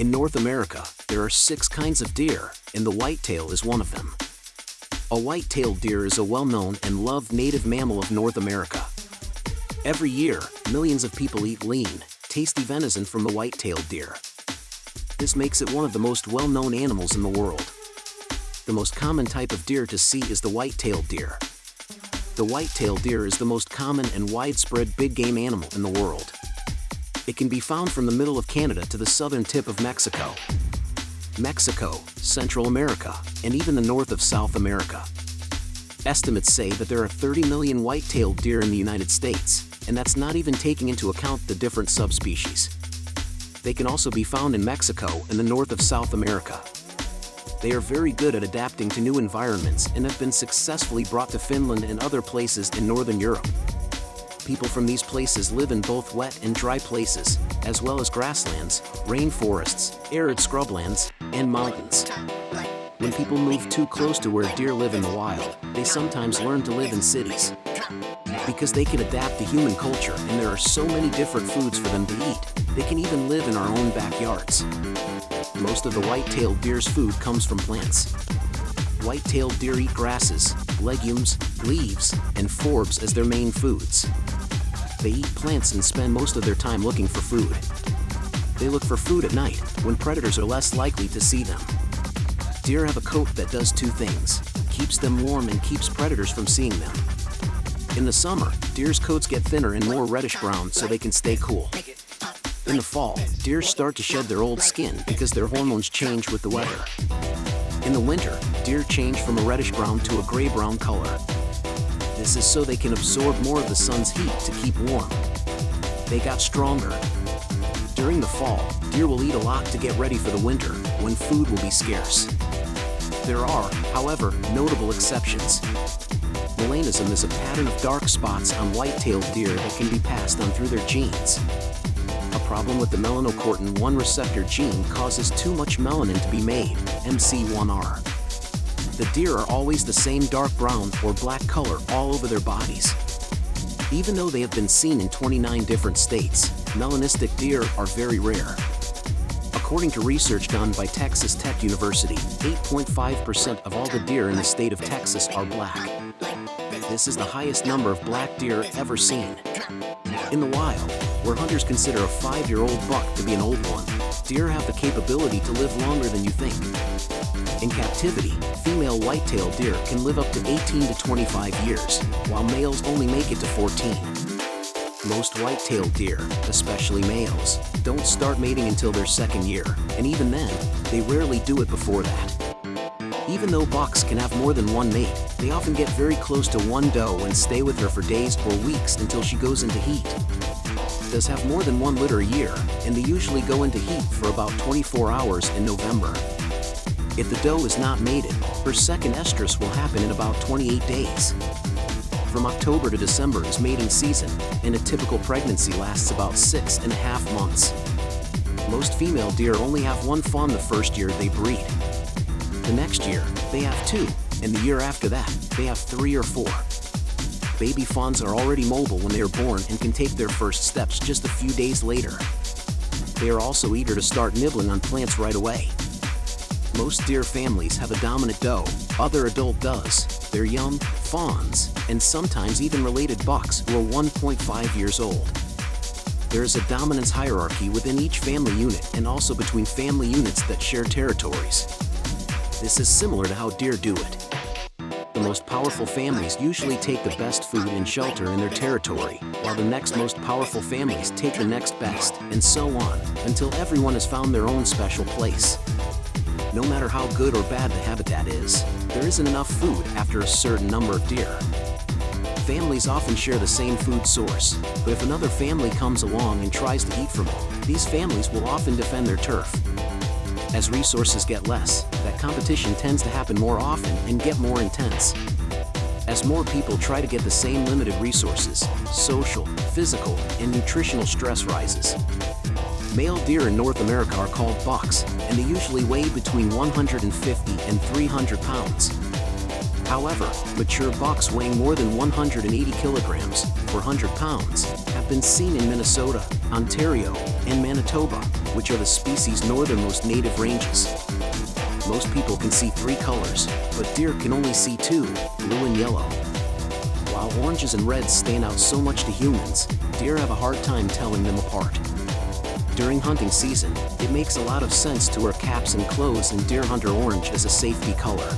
In North America, there are 6 kinds of deer, and the whitetail is one of them. A white-tailed deer is a well-known and loved native mammal of North America. Every year, millions of people eat lean, tasty venison from the white-tailed deer. This makes it one of the most well-known animals in the world. The most common type of deer to see is the white-tailed deer. The white-tailed deer is the most common and widespread big game animal in the world. It can be found from the middle of Canada to the southern tip of Mexico, Central America, and even the north of South America. Estimates say that there are 30 million white-tailed deer in the United States, and that's not even taking into account the different subspecies. They can also be found in Mexico and the north of South America. They are very good at adapting to new environments and have been successfully brought to Finland and other places in Northern Europe. People from these places live in both wet and dry places, as well as grasslands, rainforests, arid scrublands, and mountains. When people move too close to where deer live in the wild, they sometimes learn to live in cities. Because they can adapt to human culture and there are so many different foods for them to eat, they can even live in our own backyards. Most of the white-tailed deer's food comes from plants. White-tailed deer eat grasses, legumes, leaves, and forbs as their main foods. They eat plants and spend most of their time looking for food. They look for food at night, when predators are less likely to see them. Deer have a coat that does 2 things: keeps them warm and keeps predators from seeing them. In the summer, deer's coats get thinner and more reddish-brown so they can stay cool. In the fall, deer start to shed their old skin because their hormones change with the weather. In the winter, deer change from a reddish-brown to a gray-brown color. This is so they can absorb more of the sun's heat to keep warm. They got stronger. During the fall, deer will eat a lot to get ready for the winter, when food will be scarce. There are, however, notable exceptions. Melanism is a pattern of dark spots on white-tailed deer that can be passed on through their genes. A problem with the melanocortin 1 receptor gene causes too much melanin to be made, MC1R. The deer are always the same dark brown or black color all over their bodies. Even though they have been seen in 29 different states, melanistic deer are very rare. According to research done by Texas Tech University, 8.5% of all the deer in the state of Texas are black. This is the highest number of black deer ever seen. In the wild, where hunters consider a 5-year-old buck to be an old one, deer have the capability to live longer than you think. In captivity, female white-tailed deer can live up to 18 to 25 years, while males only make it to 14. Most white-tailed deer, especially males, don't start mating until their 2nd year, and even then, they rarely do it before that. Even though bucks can have more than one mate, they often get very close to one doe and stay with her for days or weeks until she goes into heat. Does have more than 1 litter a year, and they usually go into heat for about 24 hours in November. If the doe is not mated, her second estrus will happen in about 28 days. From October to December is mating season, and a typical pregnancy lasts about 6.5 months. Most female deer only have 1 fawn the first year they breed. The next year, they have 2, and the year after that, they have 3 or 4. Baby fawns are already mobile when they are born and can take their first steps just a few days later. They are also eager to start nibbling on plants right away. Most deer families have a dominant doe, other adult does, their young, fawns, and sometimes even related bucks who are 1.5 years old. There is a dominance hierarchy within each family unit and also between family units that share territories. This is similar to how deer do it. The most powerful families usually take the best food and shelter in their territory, while the next most powerful families take the next best, and so on, until everyone has found their own special place. No matter how good or bad the habitat is, there isn't enough food after a certain number of deer. Families often share the same food source, but if another family comes along and tries to eat from it, these families will often defend their turf. As resources get less, that competition tends to happen more often and get more intense. As more people try to get the same limited resources, social, physical, and nutritional stress rises. Male deer in North America are called bucks, and they usually weigh between 150 and 300 pounds. However, mature bucks weighing more than 180 kilograms, 400 pounds, have been seen in Minnesota, Ontario, and Manitoba. which are the species' northernmost native ranges. Most people can see 3 colors, but deer can only see 2, blue and yellow. While oranges and reds stand out so much to humans, deer have a hard time telling them apart. During hunting season, it makes a lot of sense to wear caps and clothes, and deer hunter orange is a safety color.